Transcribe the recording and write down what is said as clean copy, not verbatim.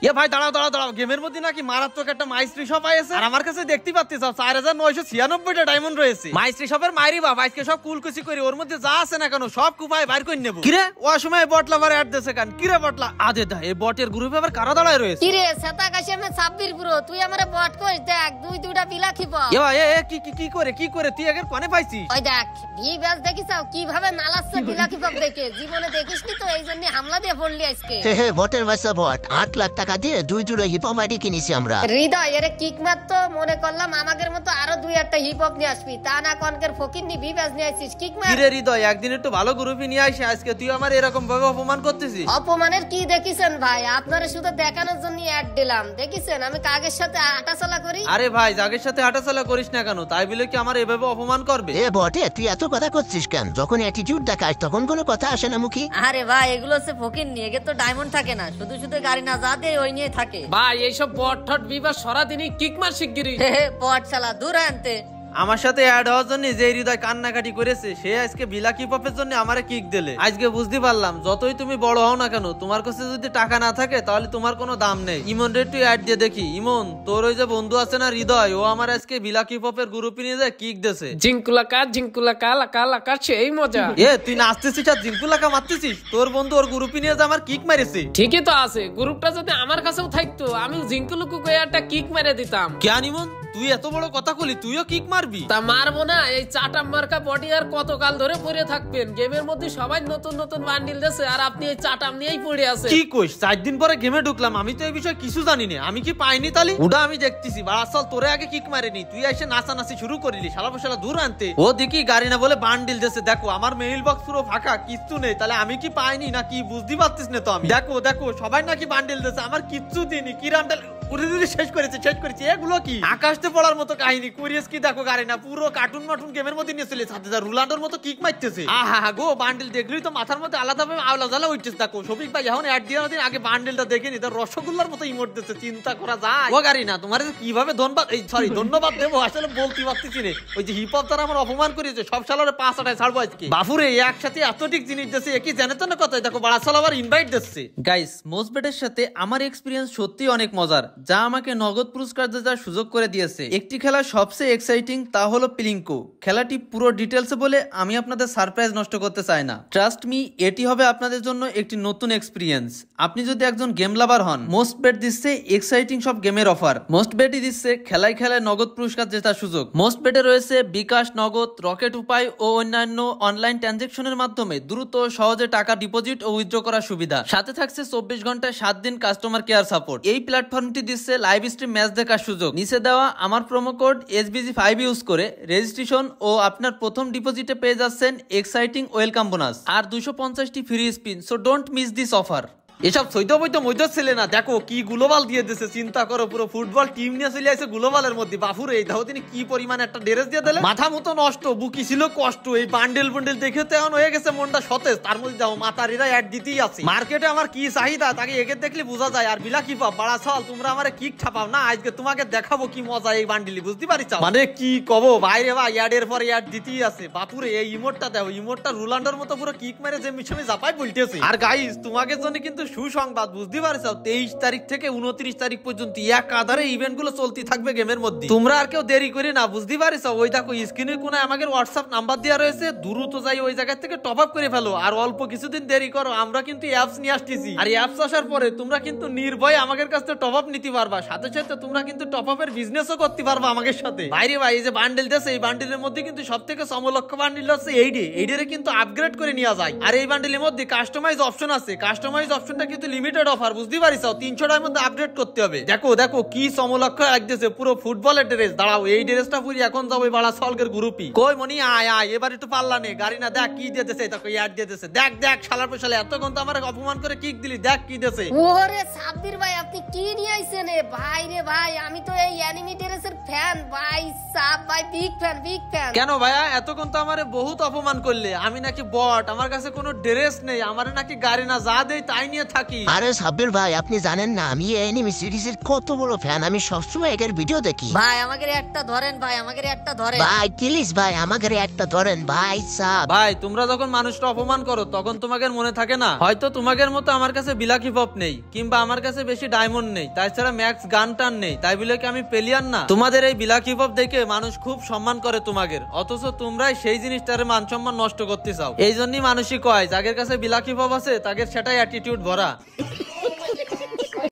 এ ভাই দাঁড়াও দাঁড়াও দাঁড়াও, গেমের মধ্যে নাকি মারাত্মক একটা মাইস্ট্রি শপ আছে আর আমার কাছে দেখতে পাচ্ছি 4996টা ডায়মন্ড রয়েছে। মাইস্ট্রি শপের মাইরি বাপ আজকে সব কুলকুচি করে ওর মধ্যে যা আছে না কেন সব কুপায় বাইর করে নেব। কিরে ও সময় বটলা আবার অ্যাড দিছে কেন? কিরে বটলা আদে দা এই বটের গ্রুপে আবার কারা দাঁড়ায় রয়েছে? কিরে সেটা কাশেমে 26 ব্রো, তুই আমারে বট কইস দেখ দুইটা বিলাখি পাও। এ ভাই এ কি করে তুই আগের কোনে পাইছিস? ওই দেখ ভি ব্যাস দেখিছাও কিভাবে নালাচ্ছে বিলাখি পাপ দেখে, জীবনে দেখিসনি তো এইজন্য হামলা দিয়ে পড়লি আজকে। হে বটের বাসা বট 8 লাখ টাকা দিয়ে 2 জোড়া হিপ হপ আইডি কিনেছি আমরা। হৃদয় এর কিক মার তো মনে করলাম আমাদের মতো আরো দুই একটা হিপ হপ নিয়ে আসবি, তা না কনকের ফকির নি ভি ব্যাস নিয়ে আসিস কিক মার। কিরে হৃদয় একদিন একটু ভালো গ্রুপে নিয়ে আইস, আজকে তুই আমার এরকম ভাবে অপমান করতেছিস। অপমানের কি দেখিছেন ভাই? আপনারা শুধু দেখানোর জন্য অ্যাড দিলাম, দেখিছেন আমি কাগের সাথে হাঁটাচলা করি। আরে ভাই জাগের সাথে হাঁটাচলা করিস না কেন? তাই বলে কি আমার এভাবে অপমান করবে? এ বটে তুই এত কথা করছিস কেন? যখন অ্যাটিটিউড দেখাস তখন কোনো কথা আসে না মুখে। আরে ভাই এগুলো হচ্ছে ফকির নিয়ে, এগে তো ডায়মন্ড থাকে না, শুধু শুধু গাড়ি না যা দেয় ওই নিয়ে থাকে। ভাই এইসব বট ঠট বিবাহ সরাদিনই কিক মার শিগগিরি। বট শালা দূর আনতে। আমার সাথে অ্যাড হওয়ার জন্য যে হৃদয় কান্নাকাটি করেছে সে আজকে বিলাকি পপের জন্য আমারে কিক দিলে। আজকে বুঝতে পারলাম যতই তুমি বড় হও না কেন তোমার কাছে যদি টাকা না থাকে তাহলে তোমার কোনো দাম নেই। ইমন রে তুই অ্যাড দিয়ে দেখি। ইমন তোর ওই যে বন্ধু আছে না হৃদয়, ও আমার আজকে বিলাকি পপের গ্রুপে নিয়ে যায় কিক দিয়েছে। জিঙ্কুলাকা লাকা লাকা সেই মজা। এ তুই নাচতেছিস আর জিঙ্কুলাকা মারতেছিস? তোর বন্ধু ওর গ্রুপে নিয়ে যায় আমার কিক মেরেছে। ঠিকই তো আছে, গ্রুপটা যদি আমার কাছেও থাকতো আমি জিঙ্কুলুকু কয়ে একটা কিক মেরে দিতাম। কেন ইমন তুই এত বড় কথা কলি, তুইও কিক মারবি? তা মারবো না? এই চাটা মার্কা বডি আর কতকাল ধরে পড়ে থাকবেন? গেমের মধ্যে সবাই নতুন নতুন বান্ডিল দিয়েছে আর আপনি এই চাটাম নিয়েই পড়ে আছেন। কি কইস? 4 দিন পরে গেমে ঢুকলাম, আমি তো এই বিষয়ে কিছু জানি না। আমি কি পাইনি তালি? ওটা আমি দেখতেছি। বাড়াসাল তোরে আগে কিক মারেনি, তুই এসে নাচানাচি শুরু করিলি শালা বসালা দূর আনতে। ও দেখি গাড়ি না বলে বান্ডিল দিয়েছে। দেখো আমার মেইল বক্স পুরো ফাঁকা, কিচ্ছু নেই। তাহলে আমি কি পাইনি না কি বুঝতে পারতিস না তো? আমি দেখো দেখো সবাই নাকি বান্ডিল দিয়েছে, আমার কিচ্ছু দিইনি। কি রামডাল শেষ করেছে। এগুলো কি আকাশতে পড়ার মতো কাহিনী করিস? কি দেখো গাড়ি না পুরো কার্টুন মাটুন গেমের মধ্যে নিয়ে চলে সাথে রুলান্ডোর মতো কিক মারতেছে। আহা গো বান্ডেল দেখলেই তো মাথার মধ্যে আলাদাভাবে আওলা জ্বালা উঠতেছে। দেখো শফিক ভাই এখন অ্যাড দিয়ে দিন আগে বান্ডেলটা দেখে নি, তার রসগোল্লার মতো ইমোট দিচ্ছে। চিন্তা করা যায় ও গাড়ি না তোমার কিভাবে ধন্যবাদ দেবো আসলে বলতে পারতেছি রে। ওই যে হিপ হপ তারা আমার অপমান করেছে সব সালারে 5 আটায় ছাড়বো আজকে। বাফুরে একসাথে এতটিক জিনিস দিচ্ছে একই জানে তো না কথা। দেখো বাড়া সাল আবার ইনভাইট দিচ্ছে। গাইস মোস্টবেটের সাথে আমার এক্সপিরিয়েন্স সত্যি অনেক মজার, যা আমাকে নগদ পুরস্কার দেওয়ার সুযোগ করে দিয়েছে। একটি খেলা সবচেয়ে এক্সাইটিং তা হলো প্লিঙ্কো। খেলাটি পুরো ডিটেলসে বলে আমি আপনাদের সারপ্রাইজ নষ্ট করতে চাই না। ট্রাস্ট মি এটি হবে আপনাদের জন্য একটি নতুন এক্সপিরিয়েন্স। আপনি যদি একজন গেম লাভার হন, মোস্ট বেট দিচ্ছে এক্সাইটিং সব গেমের অফার। মোস্ট বেটই দিচ্ছে খেলায় খেলায় নগদ পুরস্কার জেতার সুযোগ। মোস্ট বেটে রয়েছে বিকাশ, নগদ, রকেট উপায় ও অন্যান্য অনলাইন ট্রানজেকশনের মাধ্যমে দ্রুত সহজে টাকা ডিপোজিট ও উইথড্র করার সুবিধা। সাথে থাকছে 24 ঘন্টায় 7 দিন কাস্টমার কেয়ার সাপোর্ট। এই প্ল্যাটফর্মটি দিচ্ছে লাইভ স্ট্রিম ম্যাচ দেখার সুযোগ। নিচে দেওয়া আমার প্রোমো কোড SBG5 ইউজ করে রেজিস্ট্রেশন ও আপনার প্রথম ডিপোজিটে পেয়ে যাচ্ছেন এক্সাইটিং ওয়েলকাম বোনাস আর 250টি free spin. So don't miss this offer. এসব মজা ছেলে না, দেখো কি গ্লোবাল দিয়ে দিচ্ছে। চিন্তা করো পুরো ফুটবল টিম নিয়ে চলে আসে গ্লোবালের মধ্যে। বাফুর এই দাও তিনি কি পরিমাণ একটা ড্রেস দিয়ে দিলে, মাথা মতো নষ্ট, বুকি ছিল কষ্ট। এই বান্ডেল দেখে তো এখন হয়ে গেছে মনটা সতেজ। তার মধ্যে দাও মাতারিরা অ্যাড দিতেই আছে। মার্কেটে আমার কি চাহিদা তাকে একে দেখলে বোঝা যায়। আর বিলা কি পাও বাড়া ছল তোমরা আমার কিক ছাপাও না, আজকে তোমাকে দেখাবো কি মজা এই বান্ডিলি, বুঝতে পারিস? মানে কি কব ভাইরে ভাই, অ্যাডের পর অ্যাড দিতেই আছে। বাপুরে এই ইমোটটা দেখো, ইমোটটা রুলান্ডোর মতো পুরো কিক মেরে যে মিশনে জাপাই বলতেছে। আর গাইস তোমাদের জন্য কিন্তু সুসংবাদ, বুঝতে পারছো? 23 তারিখ থেকে 29 তারিখ পর্যন্ত এক আধারে ইভেন্ট গুলো চলতে থাকবে গেমের মধ্যে। তোমরা আর কেউ দেরি করে না, বুঝতে পারছো? ওই দেখো স্ক্রিনের কোনায় আমাদের হোয়াটসঅ্যাপ নাম্বার দেওয়া রয়েছে, দ্রুত যাই ওই জায়গা থেকে টপ আপ করে ফেলো। আর অল্প কিছুদিন দেরি করো, আমরা কিন্তু অ্যাপস নিয়ে আসতেছি। আর অ্যাপস আসার পরে তোমরা কিন্তু নির্ভয় আমাদের কাছ থেকে টপ আপ নিতে পারবা। সাথে সাথে তোমরা কিন্তু টপ আপের বিজনেসও করতে পারবা আমাদের সাথে। বাইরে ভাই এই যে বান্ডেল দেশে, এই বান্ডেলের মধ্যে কিন্তু সব থেকে সমলক্ষ বান্ডেল হচ্ছে এইডে কিন্তু আপগ্রেড করে নেওয়া যায়। আর এই বান্ডেলের মধ্যে কাস্টমাইজ অপশন আছে। কাস্টমাইজ অপশনটা কিন্তু লিমিটেড অফার, বুঝতে পারিস? 300 টাকার মধ্যে আপডেট করতে হবে। দেখো দেখো কি সমলক্ষ লাগতেছে, পুরো ফুটবলের ড্রেস। দাঁড়াও এই ড্রেসটা পুরি এখন যাবো বাড়া সলকের গ্রুপই। কই মনি আয় আয়, এবার একটু পারলা নে। গাড়ি না দেখ কি দিতেছে, দেখো অ্যাড দিতেছে। দেখ দেখ শালার পয়সালে এতক্ষণ তো আমার অপমান করে কিক দিলি, দেখ কি দিতেছে। ওরে সাব্বির ভাই আপনি কি নিয়ে আইছেন? ভাই রে ভাই আমি তো এই অ্যানিমে ড্রেসের ফ্যান ভাই। সাব ভাই বিগ ফ্যান বিগ ফ্যান। কেন ভাইয়া এতক্ষণ তো আমারে বহুত অপমান করলে? আমি নাকি বট, আমার কাছে কোনো ড্রেস নেই, আমারে নাকি গাড়ি না যা দেই তাই নিয়ে নিয়ে থাকি। আরে সাব্বির ভাই আপনি জানেন না আমি অ্যানিমে সিরিজের কত বড় ফ্যান, আমি সবসময় একের ভিডিও দেখি। ভাই আমাকে একটা ধরেন, ভাই আমাকে একটা ধরেন। ভাই প্লিজ ভাই আমাকে একটা ধরেন ভাই সাব। ভাই তোমরা যখন মানুষটা অপমান করো তখন তোমাদের মনে থাকে না, হয়তো তোমাদের মতো আমার কাছে বিলাকি পপ নেই, কিংবা আমার কাছে বেশি ডায়মন্ড নেই, তাছাড়া ম্যাক্স গান টান নেই, তাই বলে কি আমি পেলিয়ান না? তোমাদের এই বিলাকি পপ দেখে মানুষ খুব সম্মান করে তোমাদের, অথচ তোমরাই সেই জিনিসটার মান সম্মান নষ্ট করতে চাও। এই জন্যই মানুষই কয় যাদের কাছে বিলাকি পপ আছে তাদের সেটাই অ্যাটিটিউড ভরা।